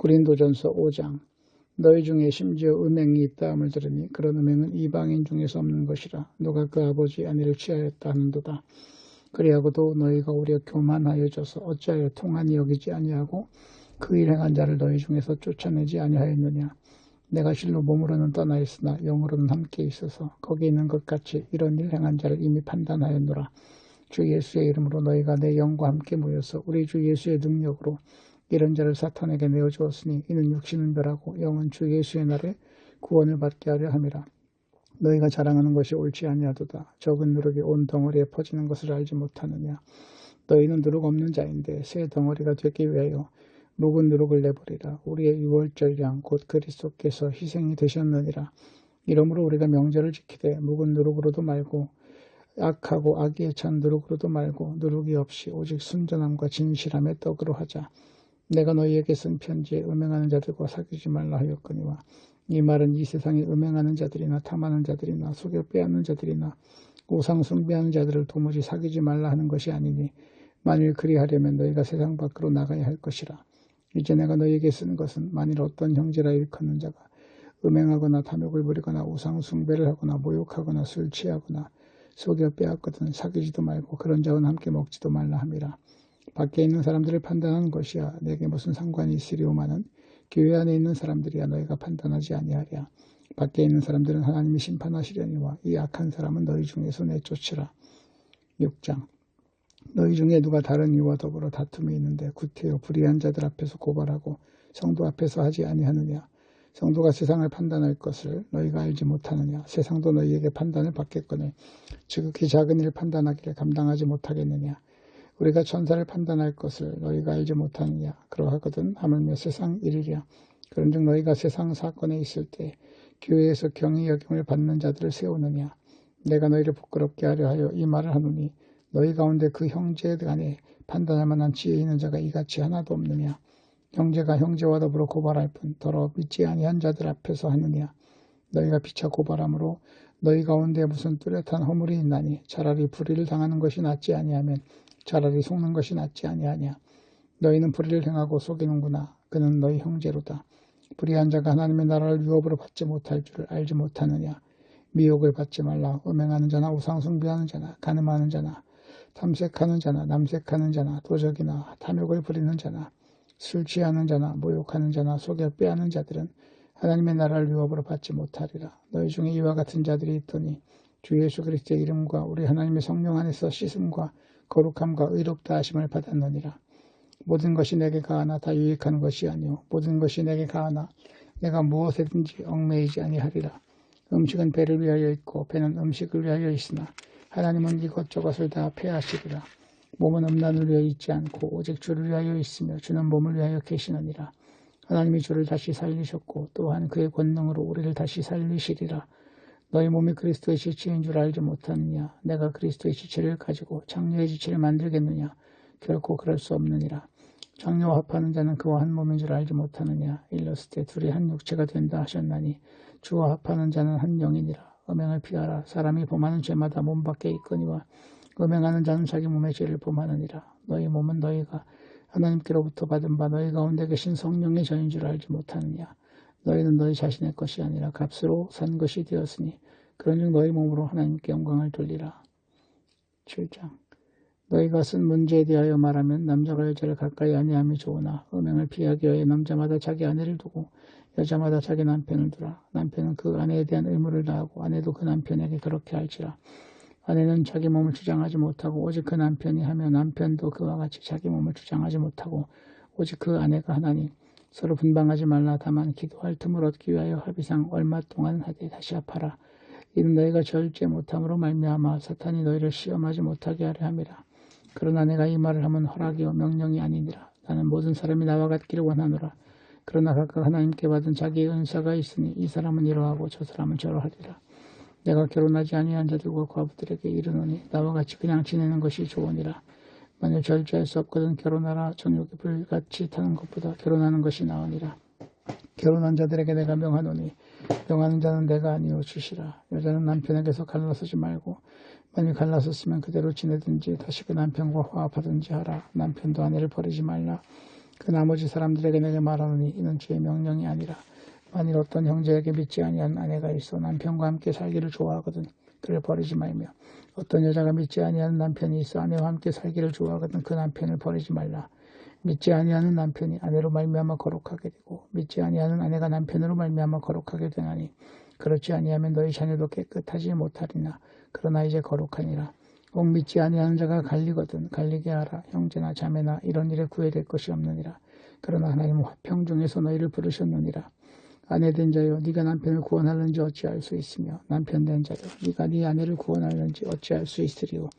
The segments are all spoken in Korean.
고린도전서 5장. 너희 중에 심지어 음행이 있다함을 들으니 그런 음행은 이방인 중에서 없는 것이라. 누가 그 아버지 아내를 취하였다 하는도다. 그리하고도 너희가 오히려 교만하여져서 어찌하여 통한이 여기지 아니하고 그 일 행한 자를 너희 중에서 쫓아내지 아니하였느냐. 내가 실로 몸으로는 떠나 있으나 영으로는 함께 있어서 거기 있는 것 같이 이런 일 행한 자를 이미 판단하였노라. 주 예수의 이름으로 너희가 내 영과 함께 모여서 우리 주 예수의 능력으로 이런 자를 사탄에게 내어주었으니 이는 육신은 멸하고 영은 주 예수의 날에 구원을 받게 하려 함이라. 너희가 자랑하는 것이 옳지 아니하도다. 적은 누룩이 온 덩어리에 퍼지는 것을 알지 못하느냐. 너희는 누룩 없는 자인데 새 덩어리가 되기 위하여 묵은 누룩을 내버리라. 우리의 유월절 양 곧 그리스도께서 희생이 되셨느니라. 이러므로 우리가 명절을 지키되 묵은 누룩으로도 말고 악하고 악의에 찬 누룩으로도 말고 누룩이 없이 오직 순전함과 진실함의 떡으로 하자. 내가 너희에게 쓴 편지에 음행하는 자들과 사귀지 말라 하였거니와 이 말은 이 세상에 음행하는 자들이나 탐하는 자들이나 속여 빼앗는 자들이나 우상 숭배하는 자들을 도무지 사귀지 말라 하는 것이 아니니 만일 그리하려면 너희가 세상 밖으로 나가야 할 것이라. 이제 내가 너희에게 쓴 것은 만일 어떤 형제라 일컫는 자가 음행하거나 탐욕을 부리거나 우상 숭배를 하거나 모욕하거나 술 취하거나 속여 빼앗거든 사귀지도 말고 그런 자와 함께 먹지도 말라 함이라. 밖에 있는 사람들을 판단하는 것이야 내게 무슨 상관이 있으리오마는 교회 안에 있는 사람들이야 너희가 판단하지 아니하랴. 밖에 있는 사람들은 하나님이 심판하시려니와 이 악한 사람은 너희 중에서 내쫓으라. 6장. 너희 중에 누가 다른 이와 더불어 다툼이 있는데 구태여 불의한 자들 앞에서 고발하고 성도 앞에서 하지 아니하느냐. 성도가 세상을 판단할 것을 너희가 알지 못하느냐. 세상도 너희에게 판단을 받겠거늘 지극히 작은 일을 판단하기를 감당하지 못하겠느냐. 우리가 천사를 판단할 것을 너희가 알지 못하느냐. 그러하거든 하물며 세상 일이랴. 그런즉 너희가 세상 사건에 있을 때 교회에서 경히 여김을 받는 자들을 세우느냐. 내가 너희를 부끄럽게 하려 하여 이 말을 하노니 너희 가운데 그 형제 간에 판단할 만한 지혜 있는 자가 이같이 하나도 없느냐. 형제가 형제와 더불어 고발할 뿐 더러 믿지 아니한 자들 앞에서 하느냐. 너희가 피차 고발함으로 너희 가운데 무슨 뚜렷한 허물이 있나니 차라리 불의를 당하는 것이 낫지 아니하면 차라리 속는 것이 낫지 아니하냐. 너희는 불의를 행하고 속이는구나. 그는 너희 형제로다. 불의한 자가 하나님의 나라를 유업으로 받지 못할 줄을 알지 못하느냐. 미혹을 받지 말라. 음행하는 자나 우상 숭배하는 자나 간음하는 자나 탐색하는 자나 남색하는 자나 도적이나 탐욕을 부리는 자나 술 취하는 자나 모욕하는 자나 속여 빼앗는 자들은 하나님의 나라를 유업으로 받지 못하리라. 너희 중에 이와 같은 자들이 있더니 주 예수 그리스도의 이름과 우리 하나님의 성령 안에서 씻음과 거룩함과 의롭다 하심을 받았느니라. 모든 것이 내게 가하나 다 유익한 것이 아니요 모든 것이 내게 가하나 내가 무엇에든지 얽매이지 아니하리라. 음식은 배를 위하여 있고 배는 음식을 위하여 있으나 하나님은 이것저것을 다 폐하시리라. 몸은 음란을 위하여 있지 않고 오직 주를 위하여 있으며 주는 몸을 위하여 계시느니라. 하나님이 주를 다시 살리셨고 또한 그의 권능으로 우리를 다시 살리시리라. 너희 몸이 그리스도의 지체인 줄 알지 못하느냐. 내가 그리스도의 지체를 가지고 장녀의 지체를 만들겠느냐. 결코 그럴 수 없느니라. 장녀와 합하는 자는 그와 한 몸인 줄 알지 못하느냐. 일렀을 때 둘이 한 육체가 된다 하셨나니 주와 합하는 자는 한 영이니라. 음행을 피하라. 사람이 범하는 죄마다 몸 밖에 있거니와 음행하는 자는 자기 몸의 죄를 범하느니라. 너희 몸은 너희가 하나님께로부터 받은 바 너희 가운데 계신 성령의 전인 줄 알지 못하느냐. 너희는 너희 자신의 것이 아니라 값으로 산 것이 되었으니 그런즉 너희 몸으로 하나님께 영광을 돌리라. 7장. 너희가 쓴 문제에 대하여 말하면 남자가 여자를 가까이 아니함이 좋으나 음행을 피하기 위하여 남자마다 자기 아내를 두고 여자마다 자기 남편을 두라. 남편은 그 아내에 대한 의무를 다하고 아내도 그 남편에게 그렇게 할지라. 아내는 자기 몸을 주장하지 못하고 오직 그 남편이 하며 남편도 그와 같이 자기 몸을 주장하지 못하고 오직 그 아내가 하나니 서로 분방하지 말라. 다만 기도할 틈을 얻기 위하여 합의상 얼마 동안 하되 다시 합하라. 이는 너희가 절제 못함으로 말미암아 사탄이 너희를 시험하지 못하게 하려 함이라. 그러나 내가 이 말을 하면 허락이요 명령이 아니니라. 나는 모든 사람이 나와 같기를 원하노라. 그러나 각각 하나님께 받은 자기의 은사가 있으니 이 사람은 이러하고 저 사람은 저러하리라. 내가 결혼하지 아니한 자들과 과부들에게 이르노니 나와 같이 그냥 지내는 것이 좋으니라. 만일 절제할 수 없거든 결혼하라. 정욕이 불같이 타는 것보다 결혼하는 것이 나으니라. 결혼한 자들에게 내가 명하노니 명하는 자는 내가 아니요 주시라. 여자는 남편에게서 갈라서지 말고 만일 갈라섰으면 그대로 지내든지 다시 그 남편과 화합하든지 하라. 남편도 아내를 버리지 말라. 그 나머지 사람들에게 내게 말하노니 이는 주의 명령이 아니라 만일 어떤 형제에게 믿지 아니하는 아내가 있어 남편과 함께 살기를 좋아하거든 그를 버리지 말며 어떤 여자가 믿지 아니하는 남편이 있어 아내와 함께 살기를 좋아하거든 그 남편을 버리지 말라. 믿지 아니하는 남편이 아내로 말미암아 거룩하게 되고 믿지 아니하는 아내가 남편으로 말미암아 거룩하게 되나니 그렇지 아니하면 너희 자녀도 깨끗하지 못하리나 그러나 이제 거룩하니라. 꼭 믿지 아니하는 자가 갈리거든 갈리게 하라. 형제나 자매나 이런 일에 구애될 것이 없느니라. 그러나 하나님은 화평 중에서 너희를 부르셨느니라. 아내된 자여 네가 남편을 구원하는지 어찌할 수 있으며 남편된 자여 네가 네 아내를 구원하는지 어찌할 수 있으리요.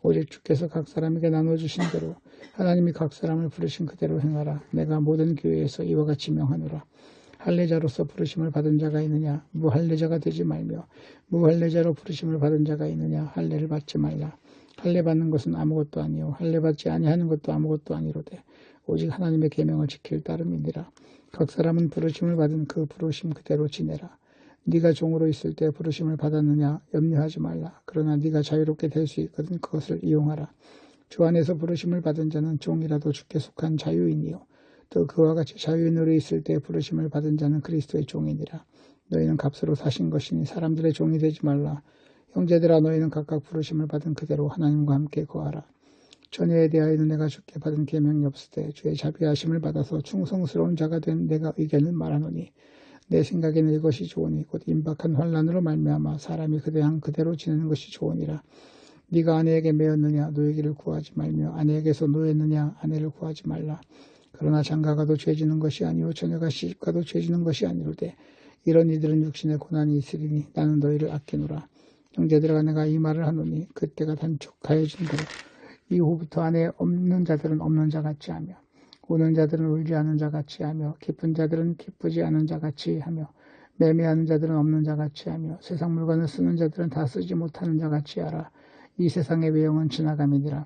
오직 주께서 각 사람에게 나눠주신 대로 하나님이 각 사람을 부르신 그대로 행하라. 내가 모든 교회에서 이와 같이 명하노라. 할례자로서 부르심을 받은 자가 있느냐 무할례자가 되지 말며 무할례자로 부르심을 받은 자가 있느냐 할례를 받지 말라. 할례 받는 것은 아무것도 아니요 할례 받지 아니하는 것도 아무것도 아니로되 오직 하나님의 계명을 지킬 따름이니라. 각 사람은 부르심을 받은 그 부르심 그대로 지내라. 네가 종으로 있을 때 부르심을 받았느냐 염려하지 말라. 그러나 네가 자유롭게 될 수 있거든 그것을 이용하라. 주 안에서 부르심을 받은 자는 종이라도 주께 속한 자유인이요 또 그와 같이 자유인으로 있을 때 부르심을 받은 자는 그리스도의 종이니라. 너희는 값으로 사신 것이니 사람들의 종이 되지 말라. 형제들아 너희는 각각 부르심을 받은 그대로 하나님과 함께 거하라. 전에에 대하여는 내가 주께 받은 계명이 없으되 주의 자비하심을 받아서 충성스러운 자가 된 내가 의견을 말하노니 내 생각에는 이것이 좋으니 곧 임박한 환난으로 말미암아 사람이 그대한 그대로 지내는 것이 좋으니라. 네가 아내에게 매였느냐 노예기를 구하지 말며 아내에게서 노였느냐 아내를 구하지 말라. 그러나 장가가도 죄지는 것이 아니요 처녀가 시집가도 죄지는 것이 아니로되 이런 이들은 육신의 고난이 있으리니 나는 너희를 아끼노라. 형제들아 내가 이 말을 하노니 그때가 단축 가해진 대로 이후부터 아내 없는 자들은 없는 자 같이 하며 우는 자들은 울지 않은 자 같이 하며 기쁜 자들은 기쁘지 않은 자 같이 하며 매매하는 자들은 없는 자 같이 하며 세상 물건을 쓰는 자들은 다 쓰지 못하는 자 같이 하라. 이 세상의 외형은 지나감이니라.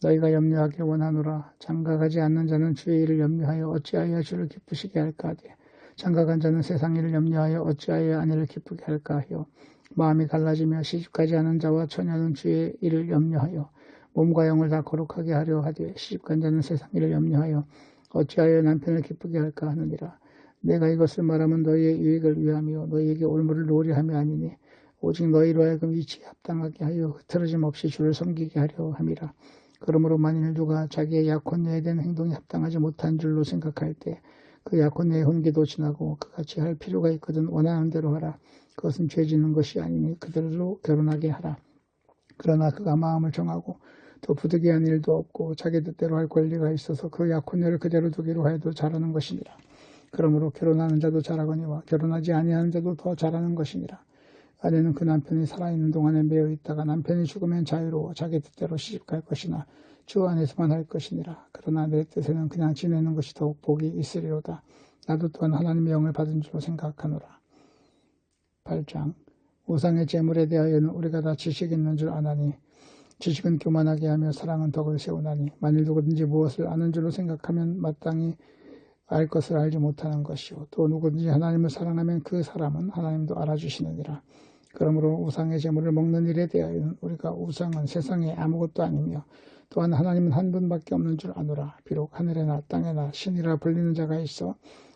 너희가 염려하길 원하노라. 장가가지 않는 자는 주의 일을 염려하여 어찌하여 주를 기쁘시게 할까 하되 장가간 자는 세상 일을 염려하여 어찌하여 아내를 기쁘게 할까 하여 마음이 갈라지며 시집가지 않은 자와 처녀는 주의 일을 염려하여 몸과 영을 다 거룩하게 하려 하되 시집간 자는 세상 일을 염려하여 어찌하여 남편을 기쁘게 할까 하느니라. 내가 이것을 말하면 너희의 유익을 위하며 너희에게 올무를 놓으려 함이 아니니 오직 너희로 하여금 이치에 합당하게 하여 흐트러짐 없이 주를 섬기게 하려 함이라. 그러므로 만일 누가 자기의 약혼녀에 대한 행동이 합당하지 못한 줄로 생각할 때 그 약혼녀의 혼기도 지나고 그같이 할 필요가 있거든 원하는 대로 하라. 그것은 죄짓는 것이 아니니 그들로 결혼하게 하라. 그러나 그가 마음을 정하고 또 부득이한 일도 없고 자기 뜻대로 할 권리가 있어서 그 약혼녀를 그대로 두기로 해도 잘하는 것이니라. 그러므로 결혼하는 자도 잘하거니와 결혼하지 아니하는 자도 더 잘하는 것이니라. 아내는 그 남편이 살아있는 동안에 매여 있다가 남편이 죽으면 자유로워 자기 뜻대로 시집갈 것이나 주 안에서만 할 것이니라. 그러나 내 뜻에는 그냥 지내는 것이 더욱 복이 있으리로다. 나도 또한 하나님의 영을 받은 줄로 생각하노라. 8장 우상의 제물에 대하여는 우리가 다 지식이 있는 줄 아나니 지식은 교만하게 하며 사랑은 덕을 세우나니 만일 누구든지 무엇을 아는 줄로 생각하면 마땅히 알 것을 알지 못하는 것이요 또 누구든지 하나님을 사랑하면 그 사람은 하나님도 알아주시느니라. 그러므로 우상의 제물을 먹는 일에 대하여는 우리가 우상은 세상에 아무것도 아니며 또한 하나님은 한 분밖에 없는 줄 아노라. 비록 하늘에나 땅에나 신이라 불리는 자가 있어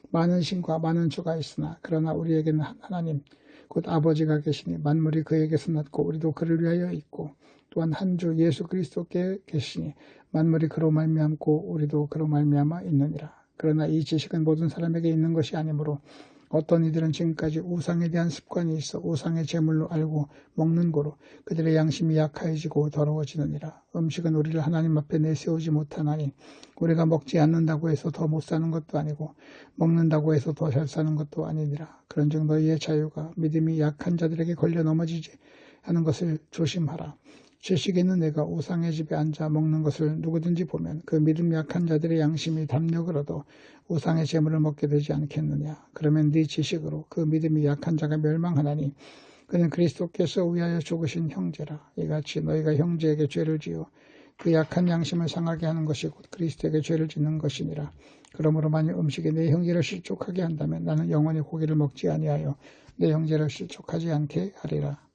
많은 신과 많은 주가 있으나 그러나 우리에게는 하나님 곧 아버지가 계시니 만물이 그에게서 났고 우리도 그를 위하여 있고 또한 한 주 예수 그리스도께 계시니 만물이 그로 말미암고 우리도 그로 말미암아 있느니라. 그러나 이 지식은 모든 사람에게 있는 것이 아니므로 어떤 이들은 지금까지 우상에 대한 습관이 있어 우상의 제물로 알고 먹는 고로 그들의 양심이 약해지고 더러워지느니라. 음식은 우리를 하나님 앞에 내세우지 못하나니 우리가 먹지 않는다고 해서 더 못 사는 것도 아니고 먹는다고 해서 더 잘 사는 것도 아니니라. 그런즉 너희의 자유가 믿음이 약한 자들에게 걸려 넘어지지 하는 것을 조심하라. 지식 있는 내가 우상의 집에 앉아 먹는 것을 누구든지 보면 그 믿음 약한 자들의 양심이 담력을 얻어 우상의 제물을 먹게 되지 않겠느냐. 그러면 네 지식으로 그 믿음이 약한 자가 멸망하나니 그는 그리스도께서 위하여 죽으신 형제라. 이같이 너희가 형제에게 죄를 지어 그 약한 양심을 상하게 하는 것이 곧 그리스도에게 죄를 짓는 것이니라. 그러므로 만일 음식이 내 형제를 실족하게 한다면 나는 영원히 고기를 먹지 아니하여 내 형제를 실족하지 않게 하리라.